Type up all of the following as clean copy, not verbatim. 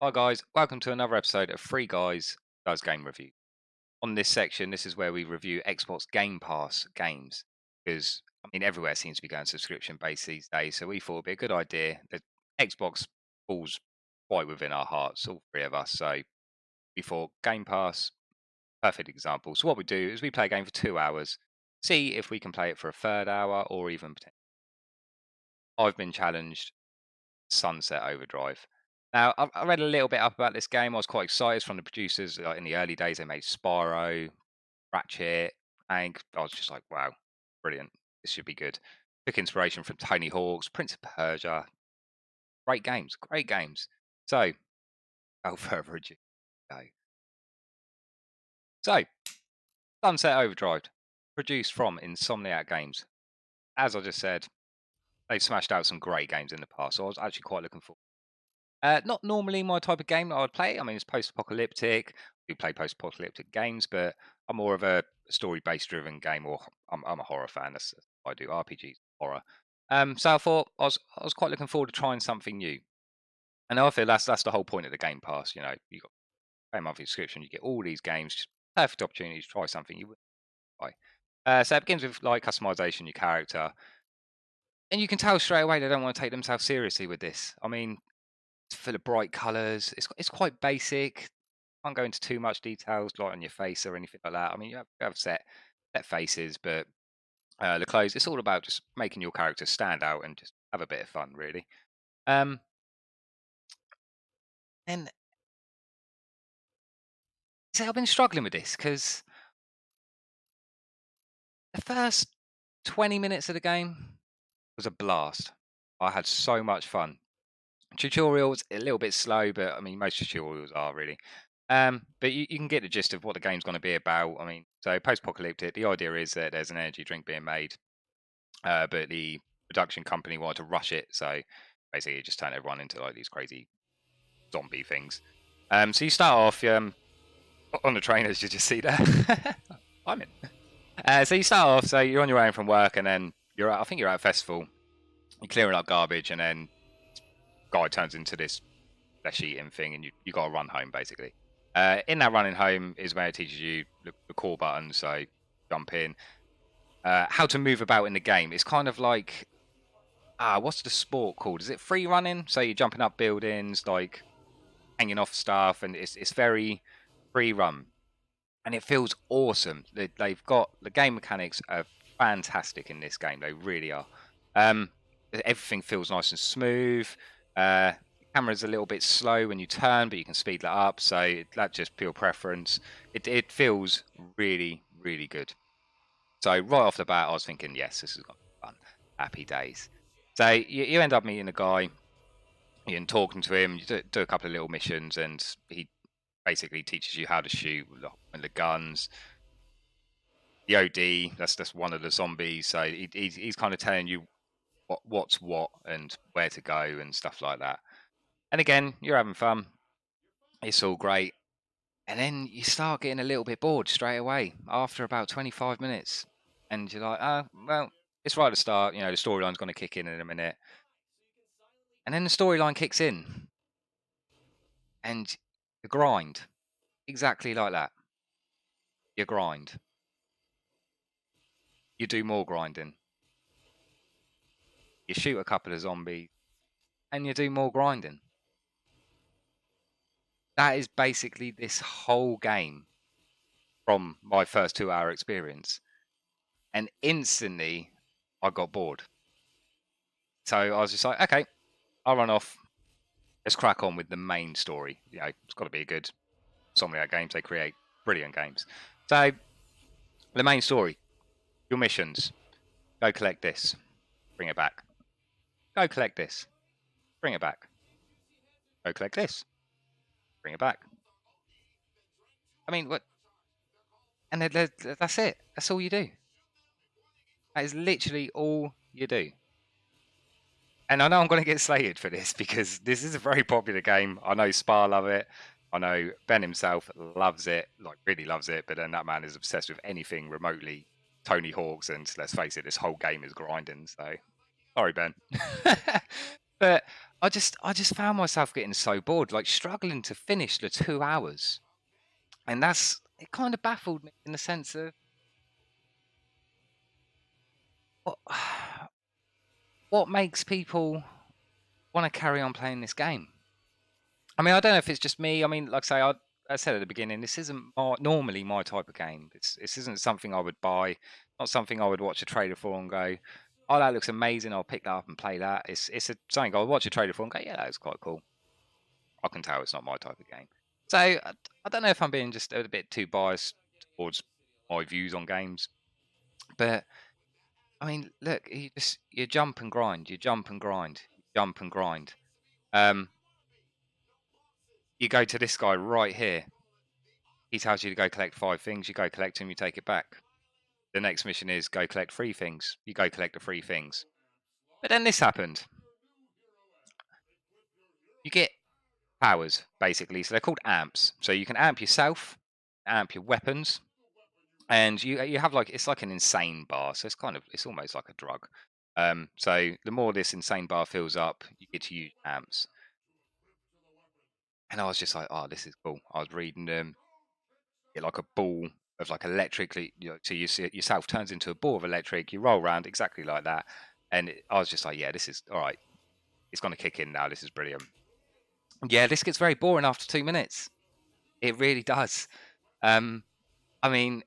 Hi guys, welcome to another episode of Free Guys Does Game Review. On this section, this is where we review Xbox Game Pass games because everywhere seems to be going subscription based these days. So we thought it'd be a good idea that Xbox falls quite within our hearts, all three of us. So we thought Game Pass, perfect example. So what we do is we play a game for 2 hours, see if we can play it for a third hour or even. I've been challenged Sunset Overdrive. Now, I read a little bit up about this game. I was quite excited from the producers. Like in the early days, they made Spyro, Ratchet, and I was just like, wow, brilliant. This should be good. Took inspiration from Tony Hawk's Prince of Persia. Great games, great games. So, without further ado, go. So, Sunset Overdrive, produced from Insomniac Games. As I just said, they've smashed out some great games in the past, so I was actually quite looking forward. Not normally my type of game that I would play. It's post-apocalyptic. I do play post-apocalyptic games, but I'm more of a story-based driven game, or I'm a horror fan. That's what I do, RPGs, horror. So I thought I was quite looking forward to trying something new, and I feel that's the whole point of the Game Pass. You got pay a monthly subscription, you get all these games, just perfect opportunity to try something you wouldn't buy. So it begins with like customization, your character, and you can tell straight away they don't want to take themselves seriously with this. It's full of bright colours. It's quite basic. Can't go into too much details, like on your face or anything like that. You have set faces, but the clothes. It's all about just making your character stand out and just have a bit of fun, really. Um, and so I've been struggling with this because the first 20 minutes of the game was a blast. I had so much fun. Tutorials a little bit slow, but most tutorials are really. But you can get the gist of what the game's going to be about. So post-apocalyptic. The idea is that there's an energy drink being made, but the production company wanted to rush it, so basically it just turned everyone into like these crazy zombie things. So you start off on the train, as you just see there. I'm in. So you start off. So you're on your own from work, and then I think you're at a festival. You're clearing up garbage, and then guy turns into this flesh eating thing, and you got to run home basically. In that running home is where it teaches you the core buttons, so jump in, how to move about in the game. It's kind of like what's the sport called? Is it free running? So you're jumping up buildings, like hanging off stuff, and it's very free run, and it feels awesome. They've got the game mechanics are fantastic in this game. They really are. Um, Everything feels nice and smooth. Camera's a little bit slow when you turn, but you can speed that up. So that's just pure preference. It feels really, really good. So right off the bat, I was thinking, yes, this is gonna be fun. Happy days. So you end up meeting a guy, and talking to him. You do a couple of little missions, and he basically teaches you how to shoot with the guns. The OD, that's one of the zombies. So he's kind of telling you what's what and where to go and stuff like that. And again, you're having fun. It's all great. And then you start getting a little bit bored straight away after about 25 minutes. And you're like, oh, well, it's right at the start. The storyline's going to kick in a minute. And then the storyline kicks in. And the grind. Exactly like that. You grind. You do more grinding. You shoot a couple of zombies. And you do more grinding. That is basically this whole game from my first 2 hour experience. And instantly, I got bored. So I was just like, okay, I'll run off. Let's crack on with the main story. It's got to be a good Insomniac games. They create brilliant games. So the main story, your missions: go collect this, bring it back. Go collect this, bring it back. Go collect this, bring it back. What? And that's it. That's all you do. That is literally all you do. And I know I'm going to get slated for this because this is a very popular game. I know Spa love it. I know Ben himself loves it, like really loves it. But then that man is obsessed with anything remotely Tony Hawk's, and let's face it, this whole game is grinding. So sorry, Ben. But I just found myself getting so bored, like struggling to finish the 2 hours, and it kind of baffled me in the sense of what what makes people want to carry on playing this game. I mean, I don't know if it's just me. I mean, like I say, I said at the beginning, this isn't normally my type of game. This isn't something I would buy, not something I would watch a trailer for and go, "Oh, that looks amazing. I'll pick that up and play that." Something I'll watch a trailer for and go, "Yeah, that was quite cool." I can tell it's not my type of game. So I don't know if I'm being just a bit too biased towards my views on games, but I mean, look, you jump and grind, you jump and grind, you jump and grind. Um, you go to this guy right here. He tells you to go collect 5 things. You go collect them. You take it back. The next mission is go collect 3 things. You go collect the 3 things. But then this happened. You get powers basically. So they're called amps. So you can amp yourself, amp your weapons, and you have it's like an insane bar. So it's almost like a drug. So the more this insane bar fills up, you get to use amps. And I was just like, oh, this is cool. I was reading them. Get like a ball of like electrically, so you see it yourself turns into a ball of electric. You roll around exactly like that, and I was just like, yeah, this is all right. It's going to kick in now. This is brilliant. Yeah, this gets very boring after 2 minutes. It really does. I mean,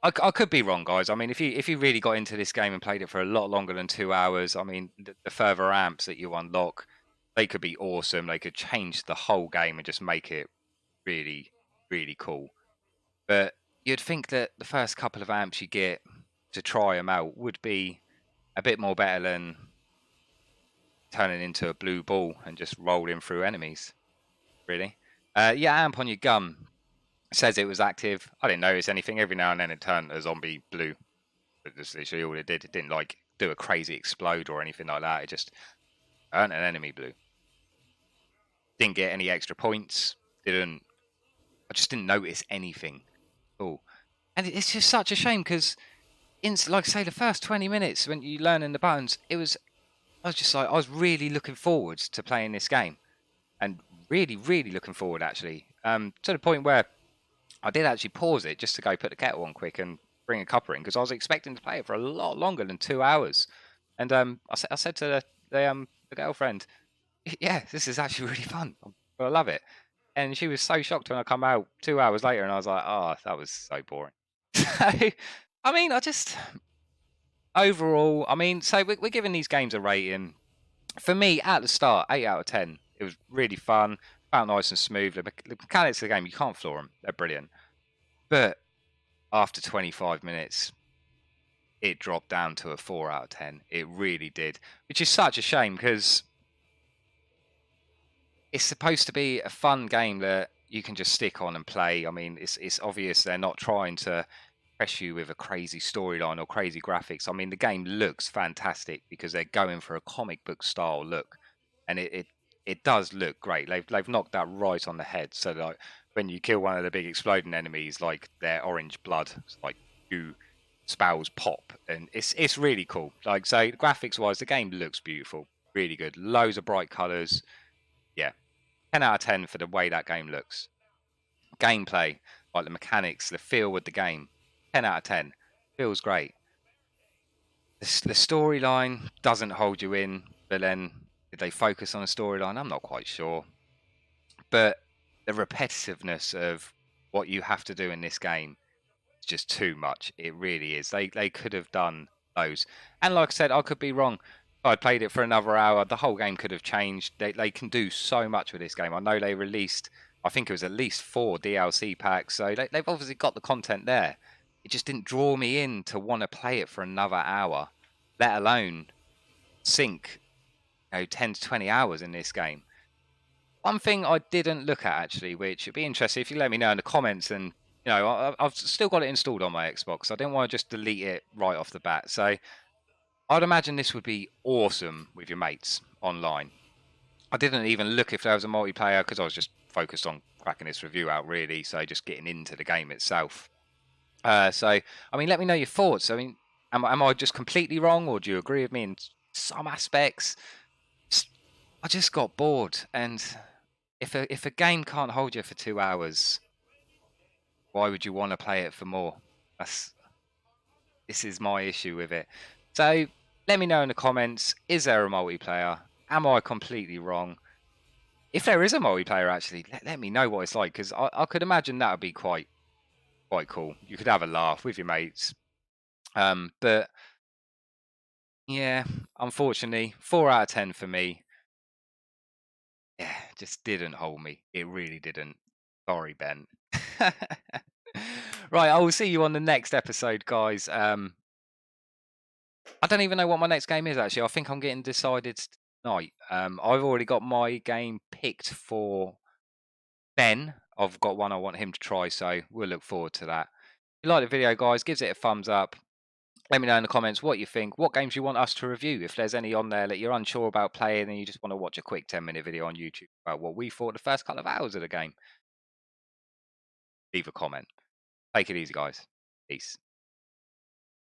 I could be wrong, guys. I mean, if you really got into this game and played it for a lot longer than 2 hours, I mean, the further amps that you unlock, they could be awesome. They could change the whole game and just make it really, really cool. But you'd think that the first couple of amps you get to try them out would be a bit more better than turning into a blue ball and just rolling through enemies. Really, yeah. Amp on your gun says it was active. I didn't notice anything. Every now and then it turned a zombie blue. That's literally all it did. It didn't like do a crazy explode or anything like that. It just turned an enemy blue. Didn't get any extra points. I just didn't notice anything. Oh, and it's just such a shame because like say the first 20 minutes when you learning the buttons, I was just like, I was really looking forward to playing this game, and really, really looking forward actually. To the point where I did actually pause it just to go put the kettle on quick and bring a cuppa in because I was expecting to play it for a lot longer than 2 hours. And I said to the girlfriend, yeah, this is actually really fun. I love it. And she was so shocked when I come out 2 hours later, and I was like, oh, that was so boring. So, I mean, overall, I mean, so we're giving these games a rating. For me, at the start, 8 out of 10. It was really fun, felt nice and smooth. The mechanics of the game, you can't flaw them. They're brilliant. But after 25 minutes, it dropped down to a 4 out of 10. It really did, which is such a shame because it's supposed to be a fun game that you can just stick on and play. I mean, it's obvious they're not trying to press you with a crazy storyline or crazy graphics. I mean, the game looks fantastic because they're going for a comic book style look, and it does look great. They've knocked that right on the head. So like when you kill one of the big exploding enemies, like their orange blood, like you spells pop, and it's really cool. Like so, graphics wise, the game looks beautiful, really good. Loads of bright colors. Yeah, 10 out of 10 for the way that game looks. Gameplay, like the mechanics, the feel with the game, 10 out of 10. Feels great. The storyline doesn't hold you in, but then did they focus on a storyline? I'm not quite sure. But the repetitiveness of what you have to do in this game is just too much. It really is. They could have done those. And like I said, I could be wrong. If I played it for another hour, the whole game could have changed. They can do so much with this game. I know they released, I think it was at least 4 DLC packs, so they've obviously got the content there. It just didn't draw me in to want to play it for another hour, let alone sink 10 to 20 hours in this game. One thing I didn't look at actually, which would be interesting if you let me know in the comments, and I've still got it installed on my Xbox. I didn't want to just delete it right off the bat. So I'd imagine this would be awesome with your mates online. I didn't even look if there was a multiplayer because I was just focused on cracking this review out really. So just getting into the game itself. So I mean, let me know your thoughts. I mean, am I just completely wrong, or do you agree with me in some aspects? I just got bored, and if a game can't hold you for 2 hours, why would you want to play it for more? This is my issue with it. So let me know in the comments, is there a multiplayer? Am I completely wrong? If there is a multiplayer, actually, let me know what it's like, because I could imagine that would be quite cool. You could have a laugh with your mates. But yeah, unfortunately, 4 out of 10 for me. Yeah, just didn't hold me. It really didn't. Sorry, Ben. Right, I will see you on the next episode, guys. I don't even know what my next game is, actually. I think I'm getting decided tonight. I've already got my game picked for Ben. I've got one I want him to try, so we'll look forward to that. If you like the video, guys, gives it a thumbs up. Let me know in the comments what you think, what games you want us to review. If there's any on there that you're unsure about playing and you just want to watch a quick 10-minute video on YouTube about what we thought the first couple of hours of the game, leave a comment. Take it easy, guys. Peace.